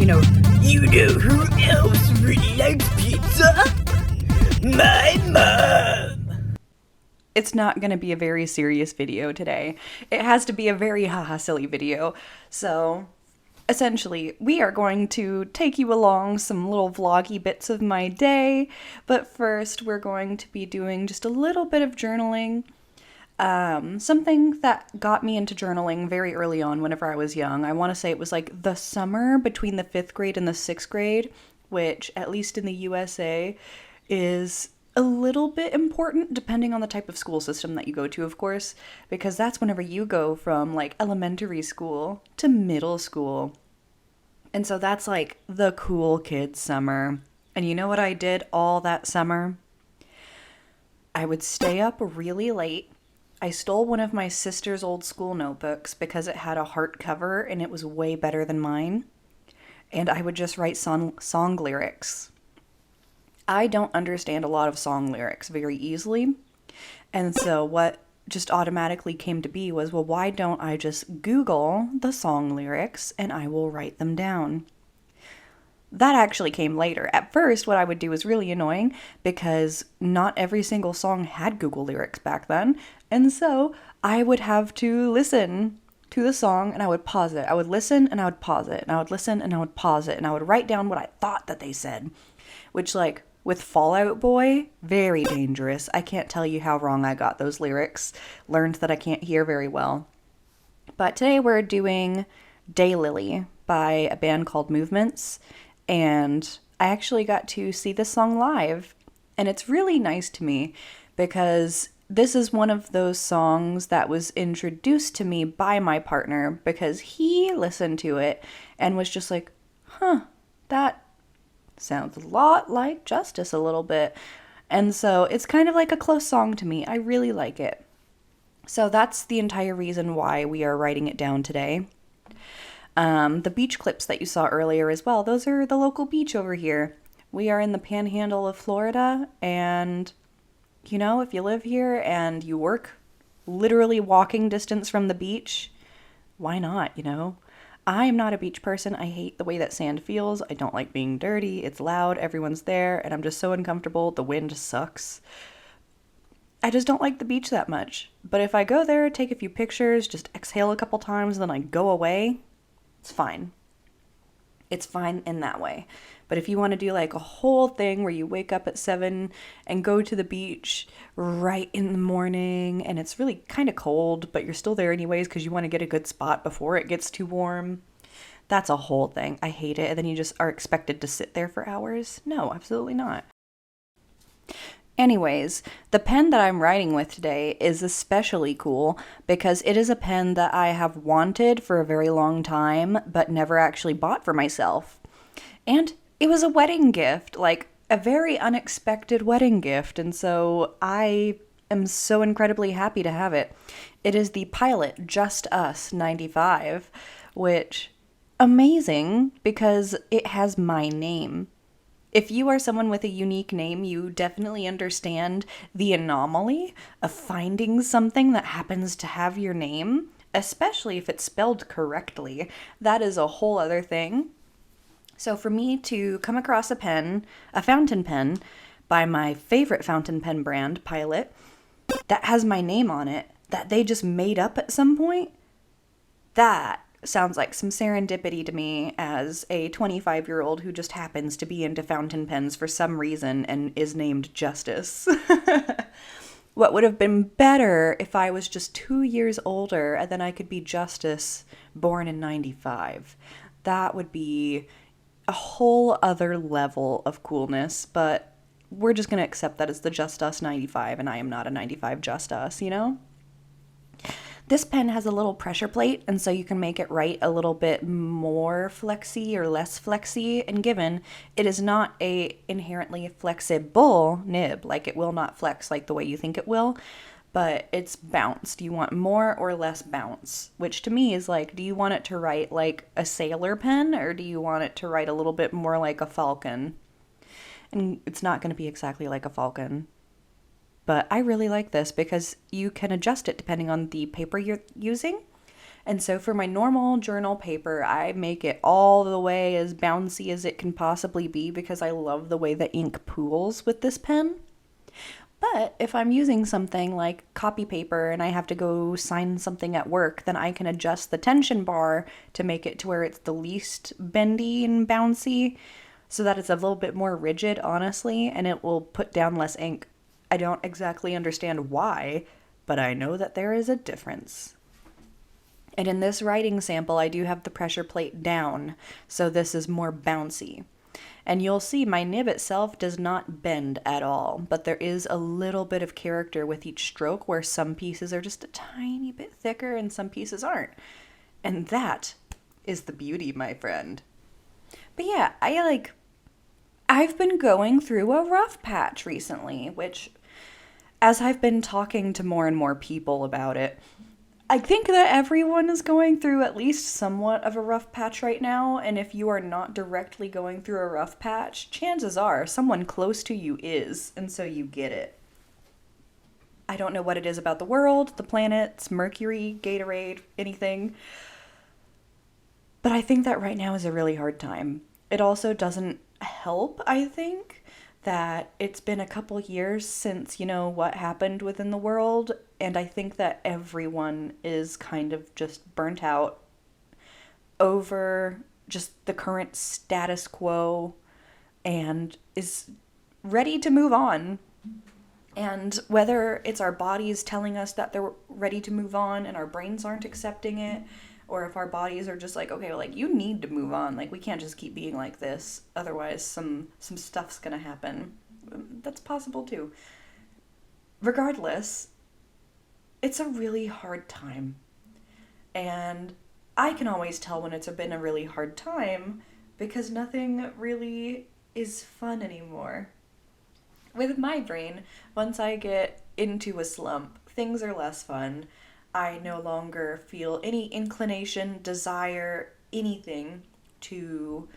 You know who else really likes pizza? My mom! It's not going to be a very serious video today. It has to be a very haha silly video. So, essentially, we are going to take you along some little vloggy bits of my day. But first, we're going to be doing just a little bit of journaling. Something that got me into journaling very early on whenever I was young. I want to say it was like the summer between the 5th grade and the 6th grade, which, at least in the USA, is a little bit important depending on the type of school system that you go to, of course, because that's whenever you go from like elementary school to middle school. And so that's like the cool kid summer. And you know what I did all that summer? I would stay up really late. I stole one of my sister's old school notebooks because it had a heart cover and it was way better than mine. And I would just write song lyrics. I don't understand a lot of song lyrics very easily. And so what just automatically came to be was, well, why don't I just Google the song lyrics and I will write them down? That actually came later. At first, what I would do was really annoying because not every single song had Google lyrics back then. And so I would have to listen to the song and I would pause it. I would listen and I would pause it. And I would listen and I would pause it. And I would write down what I thought that they said. Which, like, with Fall Out Boy, very dangerous. I can't tell you how wrong I got those lyrics. Learned that I can't hear very well. But today we're doing Daylily by a band called Movements. And I actually got to see this song live. And it's really nice to me because this is one of those songs that was introduced to me by my partner because he listened to it and was just like, that sounds a lot like Justus a little bit. And so it's kind of like a close song to me. I really like it. So that's the entire reason why we are writing it down today. The beach clips that you saw earlier as well, those are the local beach over here. We are in the panhandle of Florida, and, you know, if you live here and you work literally walking distance from the beach, why not, you know? I'm not a beach person. I hate the way that sand feels. I don't like being dirty. It's loud. Everyone's there, and I'm just so uncomfortable. The wind sucks. I just don't like the beach that much. But if I go there, take a few pictures, just exhale a couple times, then I go away, it's fine. It's fine in that way. But if you want to do like a whole thing where you wake up at 7 and go to the beach right in the morning and it's really kind of cold, but you're still there anyways because you want to get a good spot before it gets too warm, that's a whole thing. I hate it. And then you just are expected to sit there for hours. No, absolutely not. Anyways, the pen that I'm writing with today is especially cool because it is a pen that I have wanted for a very long time but never actually bought for myself. And it was a wedding gift, like a very unexpected wedding gift, and so I am so incredibly happy to have it. It is the Pilot Justus 95, which, amazing because it has my name. If you are someone with a unique name, you definitely understand the anomaly of finding something that happens to have your name, especially if it's spelled correctly. That is a whole other thing. So for me to come across a pen, a fountain pen, by my favorite fountain pen brand, Pilot, that has my name on it, that they just made up at some point, that sounds like some serendipity to me as a 25-year-old who just happens to be into fountain pens for some reason and is named Justus. What would have been better if I was just 2 years older and then I could be Justus, born in 95. That would be a whole other level of coolness, but we're just going to accept that it's the Justus 95 and I am not a 95 Justus, you know? This pen has a little pressure plate, and so you can make it write a little bit more flexy or less flexy, and given it is not a inherently flexible nib, like it will not flex like the way you think it will, but it's bounced. You want more or less bounce, which to me is like, do you want it to write like a sailor pen, or do you want it to write a little bit more like a falcon? And it's not going to be exactly like a falcon. But I really like this because you can adjust it depending on the paper you're using. And so for my normal journal paper, I make it all the way as bouncy as it can possibly be because I love the way the ink pools with this pen. But if I'm using something like copy paper and I have to go sign something at work, then I can adjust the tension bar to make it to where it's the least bendy and bouncy so that it's a little bit more rigid, honestly, and it will put down less ink. I don't exactly understand why, but I know that there is a difference. And in this writing sample, I do have the pressure plate down, so this is more bouncy. And you'll see my nib itself does not bend at all, but there is a little bit of character with each stroke where some pieces are just a tiny bit thicker and some pieces aren't. And that is the beauty, my friend. But yeah, I've been going through a rough patch recently, which, as I've been talking to more and more people about it, I think that everyone is going through at least somewhat of a rough patch right now, and if you are not directly going through a rough patch, chances are someone close to you is, and so you get it. I don't know what it is about the world, the planets, Mercury, Gatorade, anything, but I think that right now is a really hard time. It also doesn't help, I think, that it's been a couple years since, what happened within the world, and I think that everyone is kind of just burnt out over just the current status quo and is ready to move on. And whether it's our bodies telling us that they're ready to move on and our brains aren't accepting it, or if our bodies are just like, okay, you need to move on. We can't just keep being like this. Otherwise, some stuff's gonna happen. That's possible too. Regardless, it's a really hard time. And I can always tell when it's been a really hard time because nothing really is fun anymore. With my brain, once I get into a slump, things are less fun. I no longer feel any inclination, desire, anything to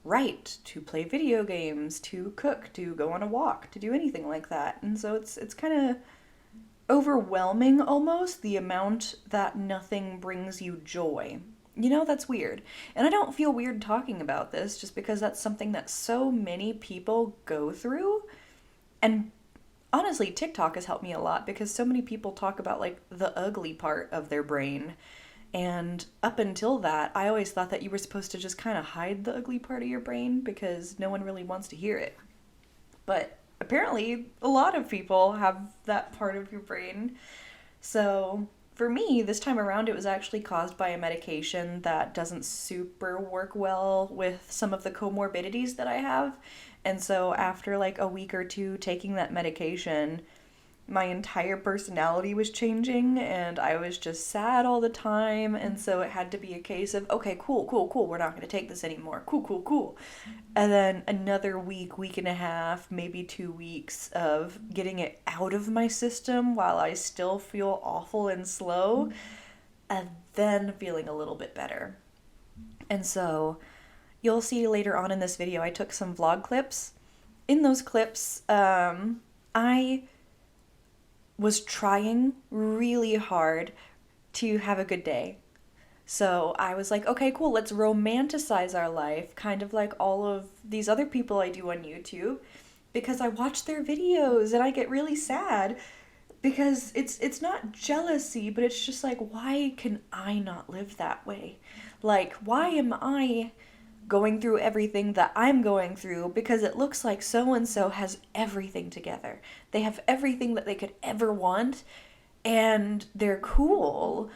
write, to play video games, to cook, to go on a walk, to do anything like that. And so it's kind of overwhelming almost, the amount that nothing brings you joy. That's weird. And I don't feel weird talking about this just because that's something that so many people go through. And honestly, TikTok has helped me a lot because so many people talk about the ugly part of their brain. And up until that, I always thought that you were supposed to just kind of hide the ugly part of your brain because no one really wants to hear it. But apparently, a lot of people have that part of your brain. So for me, this time around, it was actually caused by a medication that doesn't super work well with some of the comorbidities that I have. And so after a week or two taking that medication, my entire personality was changing and I was just sad all the time. And so it had to be a case of, okay, cool. We're not going to take this anymore. Cool. And then another week and a half, maybe 2 weeks of getting it out of my system while I still feel awful and slow, and then feeling a little bit better. And so you'll see later on in this video, I took some vlog clips. In those clips, I was trying really hard to have a good day. So I was like, okay, cool, let's romanticize our life, kind of like all of these other people I do on YouTube, because I watch their videos and I get really sad because it's not jealousy, but it's just why can I not live that way? Why am I going through everything that I'm going through because it looks like so-and-so has everything together. They have everything that they could ever want, and they're cool,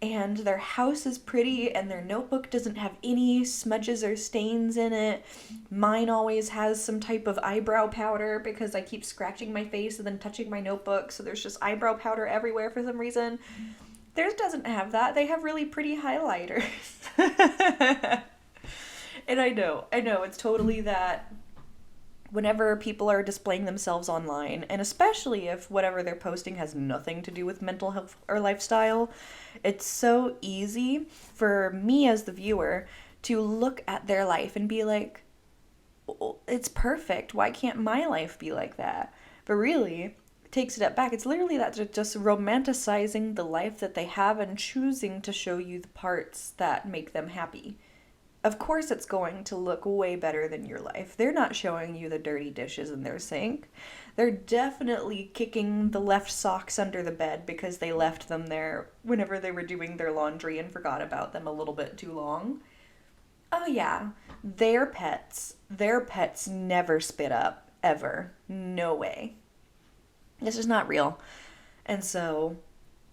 and their house is pretty, and their notebook doesn't have any smudges or stains in it. Mine always has some type of eyebrow powder because I keep scratching my face and then touching my notebook, so there's just eyebrow powder everywhere for some reason. Theirs doesn't have that. They have really pretty highlighters. And I know, it's totally that whenever people are displaying themselves online, and especially if whatever they're posting has nothing to do with mental health or lifestyle, it's so easy for me as the viewer to look at their life and be like, oh, it's perfect. Why can't my life be like that? But really, take a step back, it's literally that just romanticizing the life that they have and choosing to show you the parts that make them happy. Of course it's going to look way better than your life. They're not showing you the dirty dishes in their sink. They're definitely kicking the left socks under the bed because they left them there whenever they were doing their laundry and forgot about them a little bit too long. Oh yeah, their pets never spit up, ever. No way. This is not real. And so,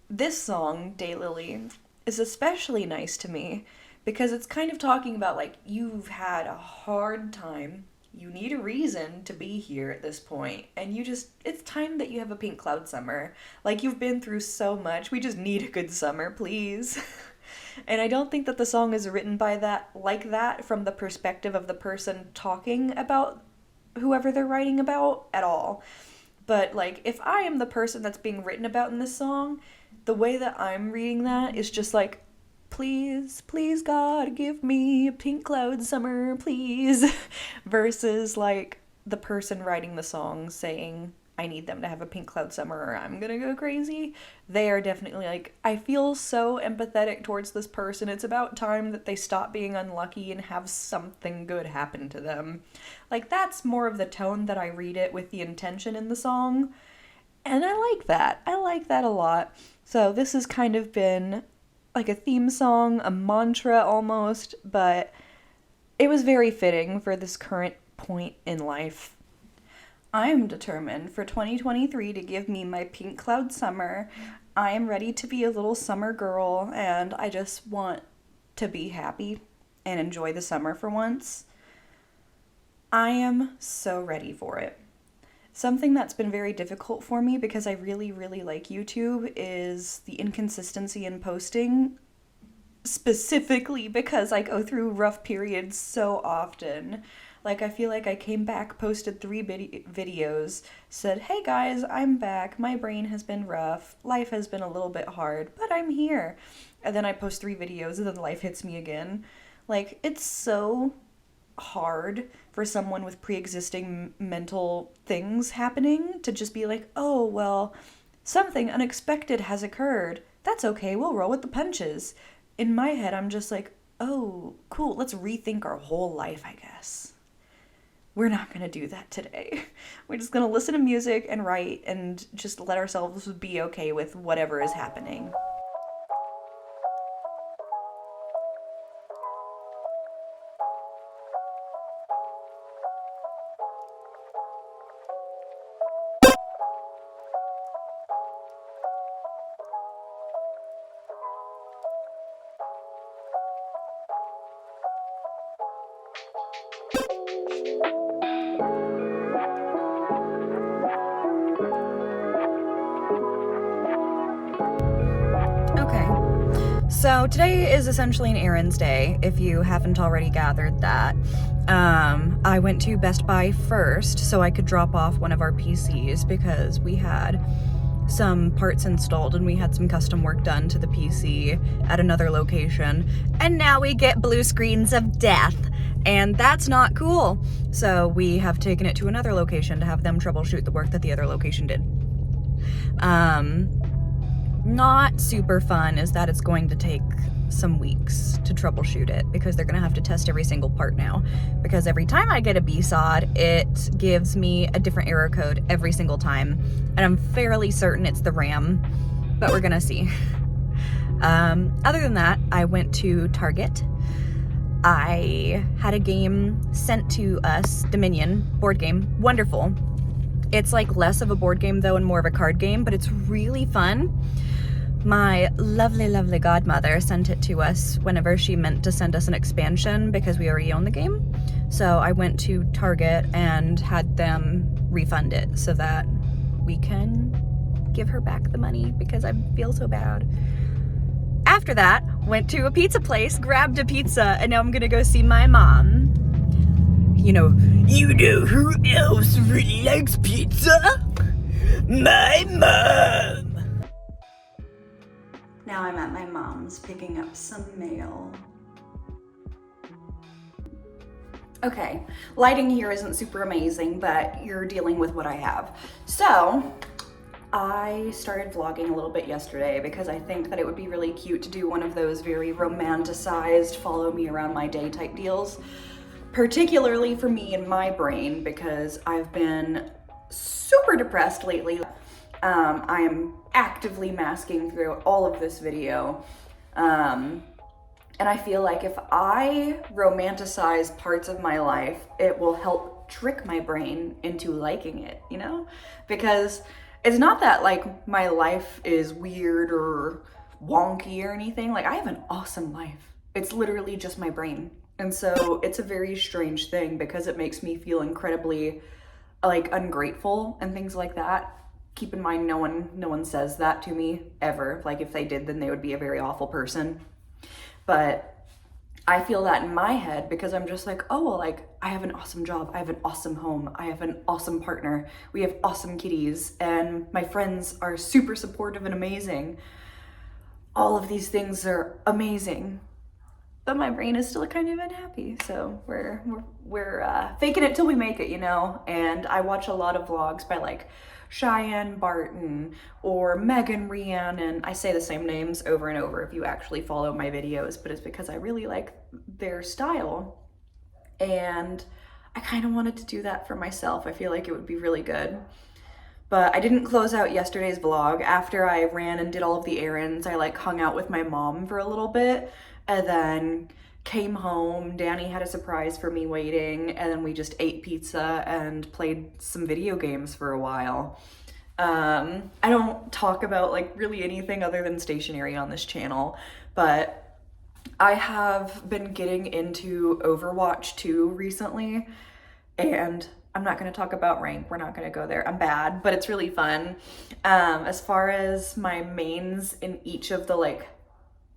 this song, Daylily, is especially nice to me because it's kind of talking about, like, you've had a hard time, you need a reason to be here at this point, and it's time that you have a pink cloud summer. Like, you've been through so much, we just need a good summer, please. And I don't think that the song is written like that from the perspective of the person talking about whoever they're writing about at all. But, like, if I am the person that's being written about in this song, the way that I'm reading that is just like, please, please God, give me a pink cloud summer, please. Versus, like, the person writing the song saying, I need them to have a pink cloud summer or I'm gonna go crazy. They are definitely like, I feel so empathetic towards this person. It's about time that they stop being unlucky and have something good happen to them. Like, that's more of the tone that I read it with the intention in the song. And I like that. I like that a lot. So this has kind of been like a theme song, a mantra almost, but it was very fitting for this current point in life. I'm determined for 2023 to give me my pink cloud summer. I am ready to be a little summer girl, and I just want to be happy and enjoy the summer for once. I am so ready for it. Something that's been very difficult for me because I really, really like YouTube is the inconsistency in posting, specifically because I go through rough periods so often. Like, I feel like I came back, posted 3 videos, said, hey guys, I'm back, my brain has been rough, life has been a little bit hard, but I'm here. And then I post 3 videos and then life hits me again. Like, it's so hard for someone with pre-existing mental things happening to just be like, oh, well, something unexpected has occurred. That's okay, we'll roll with the punches. In my head, I'm just like, oh, cool, let's rethink our whole life, I guess. We're not going to do that today. We're just going to listen to music and write and just let ourselves be okay with whatever is happening. So today is essentially an errands day, if you haven't already gathered that. I went to Best Buy first so I could drop off one of our PCs because we had some parts installed and we had some custom work done to the PC at another location. And now we get blue screens of death. And that's not cool. So we have taken it to another location to have them troubleshoot the work that the other location did. Not super fun is that it's going to take some weeks to troubleshoot it because they're gonna have to test every single part now, because every time I get a BSOD it gives me a different error code every single time, and I'm fairly certain it's the RAM, but we're gonna see. Other than that, I went to Target. I had a game sent to us, Dominion board game, wonderful. It's like less of a board game though and more of a card game, but it's really fun. My lovely, lovely godmother sent it to us whenever she meant to send us an expansion because we already own the game. So I went to Target and had them refund it so that we can give her back the money because I feel so bad. After that, went to a pizza place, grabbed a pizza, and now I'm gonna go see my mom. You know who else really likes pizza? My mom! Now I'm at my mom's picking up some mail. Okay, lighting here isn't super amazing, but you're dealing with what I have. So, I started vlogging a little bit yesterday because I think that it would be really cute to do one of those very romanticized follow me around my day type deals, particularly for me and my brain because I've been super depressed lately. I am actively masking throughout all of this video. And I feel like if I romanticize parts of my life, it will help trick my brain into liking it, you know? Because it's not that like my life is weird or wonky or anything. Like I have an awesome life. It's literally just my brain. And so it's a very strange thing because it makes me feel incredibly like ungrateful and things like that. Keep in mind, no one says that to me ever. Like if they did, then they would be a very awful person. But I feel that in my head because I'm just like, oh, well, like I have an awesome job. I have an awesome home. I have an awesome partner. We have awesome kitties and my friends are super supportive and amazing. All of these things are amazing, but my brain is still kind of unhappy. So we're faking it till we make it, you know? And I watch a lot of vlogs by like Cheyenne Barton or Megan Rhiannon. I say the same names over and over if you actually follow my videos, but it's because I really like their style. And I kind of wanted to do that for myself. I feel like it would be really good. But I didn't close out yesterday's vlog. After I ran and did all of the errands, I like hung out with my mom for a little bit and then came home. Danny had a surprise for me waiting, and then we just ate pizza and played some video games for a while. I don't talk about like really anything other than stationery on this channel, but I have been getting into Overwatch 2 recently, and I'm not going to talk about rank. We're not going to go there. I'm bad, but it's really fun. As far as my mains in each of the like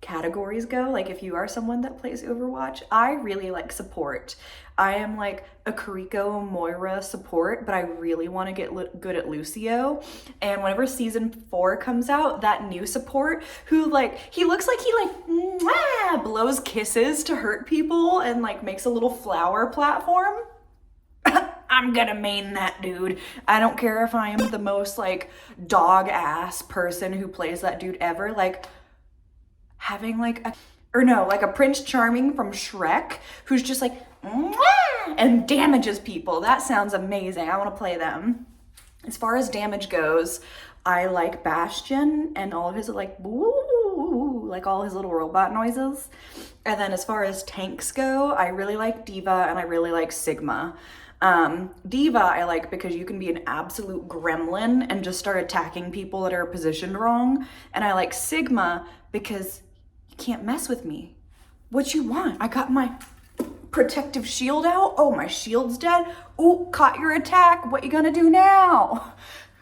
categories go, like if you are someone that plays Overwatch, I really like support. I am like a Kariko Moira support, but I really want to get good at Lucio. And whenever season 4 comes out, that new support who like, he looks like he like mwah, blows kisses to hurt people and like makes a little flower platform. I'm gonna main that dude. I don't care if I am the most like dog ass person who plays that dude ever. Like having like a Prince Charming from Shrek who's just like mwah, and damages people. That sounds amazing. I want to play them. As far as damage goes, I like Bastion and all of his like woo, like all his little robot noises. And then as far as tanks go, I really like Diva and I really like Sigma. Diva I like because you can be an absolute gremlin and just start attacking people that are positioned wrong. And I like Sigma because you can't mess with me. What you want? I got my protective shield out. Oh, my shield's dead. Oh, caught your attack. What you gonna do now?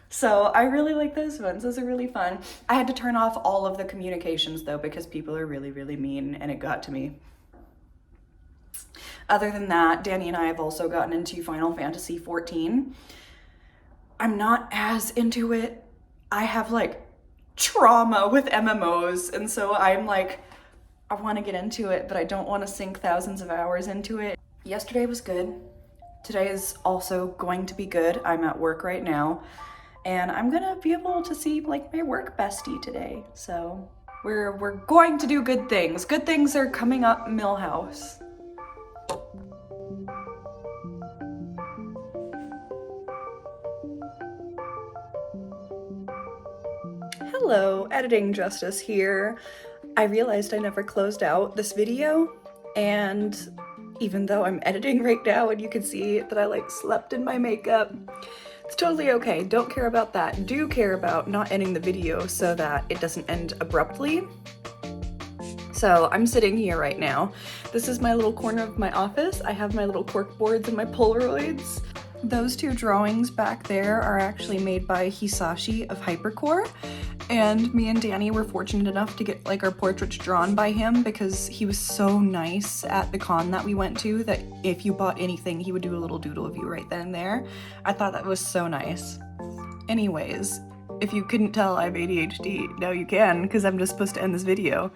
So I really like those ones. Those are really fun. I had to turn off all of the communications though because people are really, really mean and it got to me. Other than that, Danny and I have also gotten into Final Fantasy 14. I'm not as into it. I have like trauma with MMOs, and so I'm like, I want to get into it, but I don't want to sink thousands of hours into it. Yesterday was good. Today is also going to be good. I'm at work right now, and I'm gonna be able to see like my work bestie today. So we're going to do good things. Good things are coming up, Millhouse. Hello, Editing Justus here. I realized I never closed out this video, and even though I'm editing right now and you can see that I like slept in my makeup, it's totally okay. Don't care about that. Do care about not ending the video so that it doesn't end abruptly. So I'm sitting here right now. This is my little corner of my office. I have my little cork boards and my Polaroids. Those two drawings back there are actually made by Hisashi of Hypercore, and me and Danny were fortunate enough to get like our portraits drawn by him because he was so nice at the con that we went to that if you bought anything, he would do a little doodle of you right then and there. I thought that was so nice. Anyways, if you couldn't tell I have ADHD, now you can because I'm just supposed to end this video.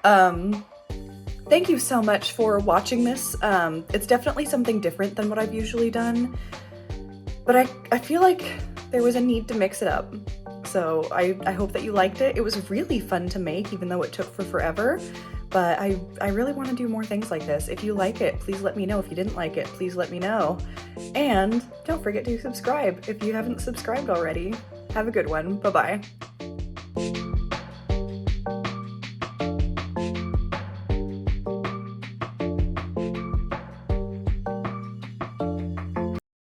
Thank you so much for watching this. It's definitely something different than what I've usually done, but I feel like there was a need to mix it up. So I hope that you liked it. It was really fun to make, even though it took forever. But I really want to do more things like this. If you like it, please let me know. If you didn't like it, please let me know. And don't forget to subscribe if you haven't subscribed already. Have a good one. Bye-bye.